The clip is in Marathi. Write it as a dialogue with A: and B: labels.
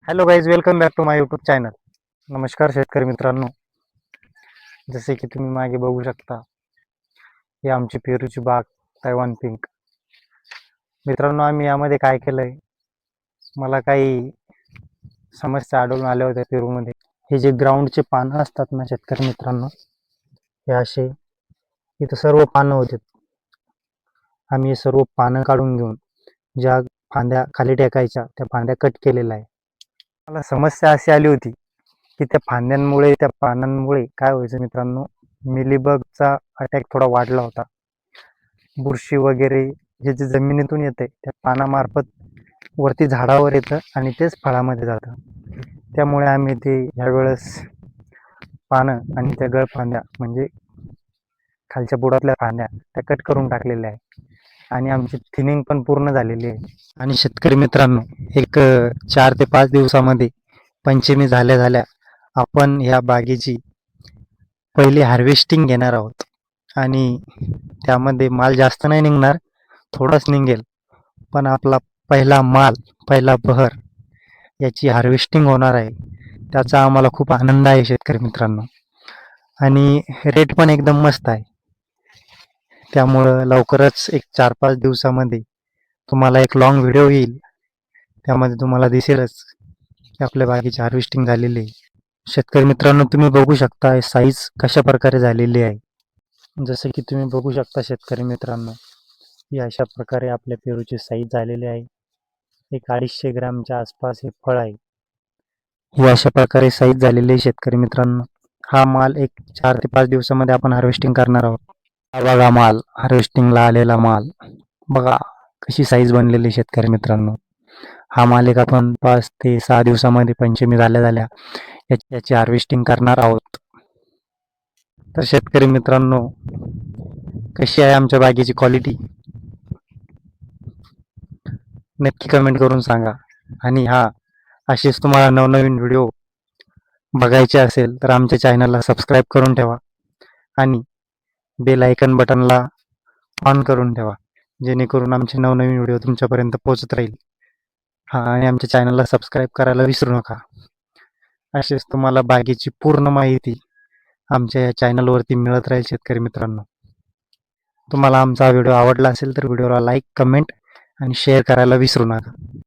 A: Hello guys, welcome back to my YouTube channel. नमस्कार शेतकरी मित्रांनो. जसे की तुम्ही मागे बघू शकता, ही आमची पेरूची बाग तैवान पिंक. मित्रांनो, आम्ही यामध्ये काय केलंय, मला काही समस्या आढळून आल्या होत्या पेरूमध्ये. हे जे ग्राउंडचे पानं असतात ना शेतकरी मित्रांनो, हे असे इथं सर्व पानं होते. आम्ही हे सर्व पानं काढून घेऊन ज्या फांद्या खाली टेकायच्या त्या फांद्या कट केलेल्या आहे. मला समस्या अशी आली होती की त्या फांद्यांमुळे, त्या पानांमुळे काय व्हायचं मित्रांनो, मिलीबगचा अटॅक थोडा वाढला होता. बुरशी वगैरे हे जे जमिनीतून येते त्या पानामार्फत वरती झाडावर येतं आणि तेच फळामध्ये जातं. त्यामुळे आम्ही ते ह्यावेळेस पानं आणि त्या गळफांद्या म्हणजे खालच्या बुडातल्या फांद्या त्या कट करून टाकलेल्या आहे आणि आमची थिनिंग पण पूर्ण झालेली आहे. आणि शेतकरी मित्रांनो, एक 4 ते 5 दिवसामध्ये पंचमी झाल्या झाल्या आपण ह्या बागेची पहिली हार्वेस्टिंग घेणार आहोत. आणि त्यामध्ये माल जास्त नाही निघणार, थोडाच निघेल, पण आपला पहिला माल, पहिला बहर याची हार्वेस्टिंग होणार आहे. त्याचा आम्हाला खूप आनंद आहे शेतकरी मित्रांनो. आणि रेट पण एकदम मस्त आहे. त्यामुळं लवकरच एक 4-5 दिवसामध्ये तुम्हाला एक लॉंग व्हिडिओ येईल. त्यामध्ये तुम्हाला दिसेलच की आपल्या बागेची हार्वेस्टिंग झालेली आहे. शेतकरी मित्रांनो, तुम्ही बघू शकता साईज कशा प्रकारे झालेली आहे. जसे की तुम्ही बघू शकता शेतकरी मित्रांनो, ही अशा प्रकारे आपल्या पेरूची साईज झालेली आहे. एक 250 ग्रॅमच्या आसपास हे फळ आहे. ही अशा प्रकारे साईज झालेली आहे शेतकरी मित्रांनो. हा माल एक 4 ते 5 दिवसामध्ये आपण हार्वेस्टिंग करणार आहोत. हा बघा माल, हार्वेस्टिंगला आलेला माल बघा कशी साईज बनलेली शेतकरी मित्रांनो. हा माल एक आपण 5 ते 6 दिवसामध्ये पंचमी झाल्या झाल्या याची हार्वेस्टिंग करणार आहोत. तर शेतकरी मित्रांनो, कशी आहे आमच्या बागेची क्वालिटी नक्की कमेंट करून सांगा. आणि असेच तुम्हाला नवनवीन व्हिडिओ बघायचे असेल तर आमच्या चॅनलला सबस्क्राईब करून ठेवा आणि बेल आयकन बटनला ऑन करून ठेवा, जेणेकरून आमचे नवनवीन व्हिडिओ तुमच्यापर्यंत पोहोचत राहील. आणि आमच्या चॅनलला सबस्क्राईब करायला विसरू नका. असेच तुम्हाला बागेची पूर्ण माहिती आमच्या या चॅनलवरती मिळत राहील शेतकरी मित्रांनो. तुम्हाला आमचा व्हिडिओ आवडला असेल तर व्हिडिओला लाईक, कमेंट आणि शेअर करायला विसरू नका.